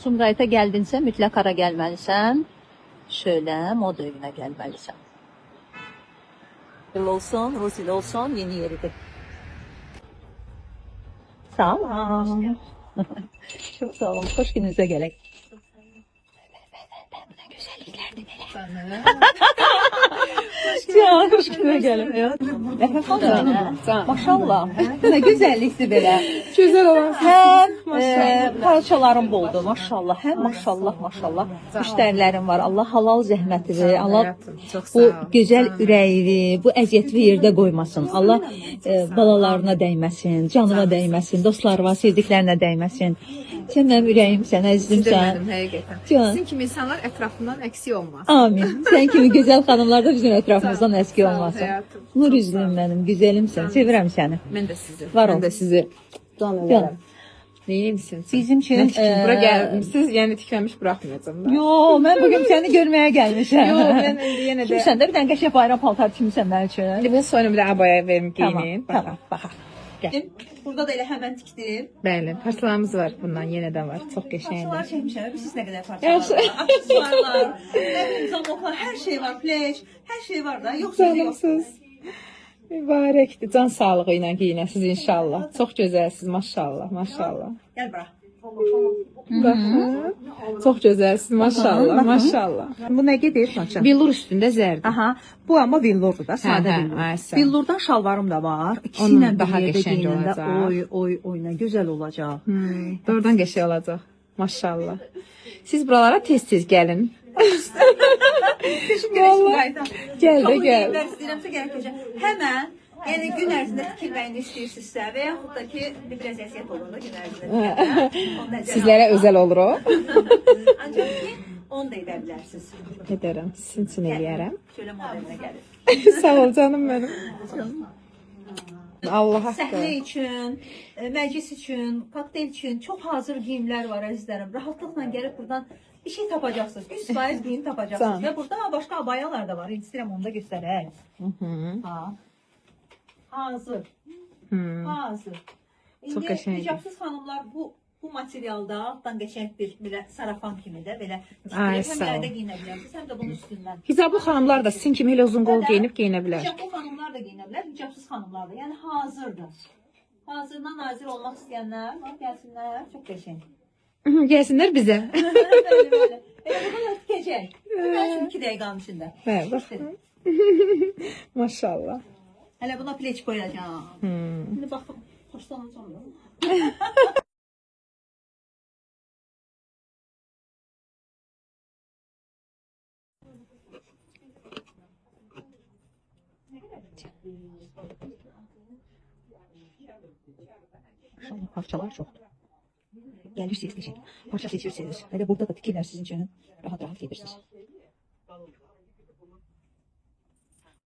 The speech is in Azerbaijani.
Sumqayıta gəldinsə mütləq hara gəlməlisən? Şöyle moda evine gəlməlisən. Olsun, Rusil olsun, yeni yeridir. Sağ olun. Çok sağ olun. Hoş gününüze gerek. Ne güzelliklerdi böyle. Ya hoş gününe gelin. Maşallah. Ne güzellikti böyle. Güzel olan. Hem parçalarım boldu maşallah. Hem maşallah. Müşterilerim var. Allah halal zəhməti Allah bu güzel ürəyini, bu əziyyətli yerdə qoymasın. Allah balalarına dəyməsin, canına dəyməsin, dostlarına, sevdiklərinə dəyməsin. Sen benim ürəyimsən, əzizimsən. Benim həqiqətən. Can. Sizin kimi insanlar ətrafından əksik olmaz. Amin. Sen kimi güzel hanımlar da bizim etrafımızdan əski Sağ ol, olmasın. həyatım. Nur üzlüm benim, güzelimsin. Sevirəm səni. Mən də sizi. Var ol. Mən də sizi. Can Can. ederim. Neyimsin? Bizim için... Bura gəlmişsiniz, yəni tikməmiş buraxmayacağım da. Yo, mən bugün səni görməyə gəlmişəm. Yo, mən indi yenə də... Kimsən də bir dənə qəşəng bayram paltar kimsən mənim üçün. İndi mən soyunu bir də abaya verim, Tamam, geyineyim. tamam. Baxaq. Gəl. Burada da elə həmən tikdim. Bəli, parçalarımız var bundan, yenə də var. Çox qəşəngdir. Parçalar çəkmişəm. Siz nə qədər parçalar var? Aksesuarlar, nə bilim, zamoklar, hər şey var. Pleş, hər şey var da. Yoxsa yox. Canımsız. Mübarəkdir. Can sağlığı ilə geyinəsiniz inşallah. Çox gözəlsiniz, maşallah, maşallah. Gəl bura. Baxın. Çox gözəlsiniz, maşallah, maşallah. Bu nə gedir saçın? Billur üstündə zərdir. Aha, bu amma villurdur da, sadə Hə, hə, villur. ay, sağ ol. Villurdan şalvarım da var. İkisi Onun ilə daha bir yerdə qəşəng geyinəndə olacaq. oy, nə gözəl olacaq. Doğrudan qəşəng olacaq. Maşallah. Siz buralara tez-tez gəlin. Gəl də gəl. Mən istəyirəmsə gələk keçək. Həmən, yəni gün ərzində tikilməyini istəyirsinizsə və yaxud da ki, bir biraz əziyyət olur da gün ərzində. Sizlərə özəl olur o. Ancaq ki, onu da edə bilərsiniz. Edərəm, sizin üçün eləyərəm. Şöyle modelinə gəlir. Sağ ol canım mənim. Allah haqqı. Səhnə üçün, məclis üçün, kokteyl üçün çox hazır geyimlər var əzizlərim. Rahatlıqla gəlib buradan bir şey tapacaqsınız. 100% geyim tapacaqsınız. Və burada başqa abayalar da var. İstəyirəm onu da göstərək. Ha. Hazır. Hazır. Çox İndi qəşəngdir. hicabsız xanımlar bu materialda altdan qəşəng bir belə sarafan kimi də belə Ay, həm sağ ol. yerdə geyinə bilərsiniz, həm də bunun üstündən. Hicablı xanımlar da sizin kimi elə uzun qol geyinib geyinə bilər. Hicablı xanımlar da geyinə bilər, hicabsız xanımlar da. Yəni hazırdır. Hazırdan nazir olmaq istəyənlər var, gəlsinlər. Çox qəşəng. Gəlsinlər bizə. Böyle böyle. Bunu da tikəcək. Mən üçün 2 dəqiqənin içində. Hə, bax. Maşallah. Hələ buna pleç qoyacağam. İndi baxım, xoşlanacağam da. Maşallah parçalar çoxdur. Gəlir seçəcək. Parça seçirsiniz. Elə burada da tikirlər sizin üçün. Rahat-rahat gedirsiniz.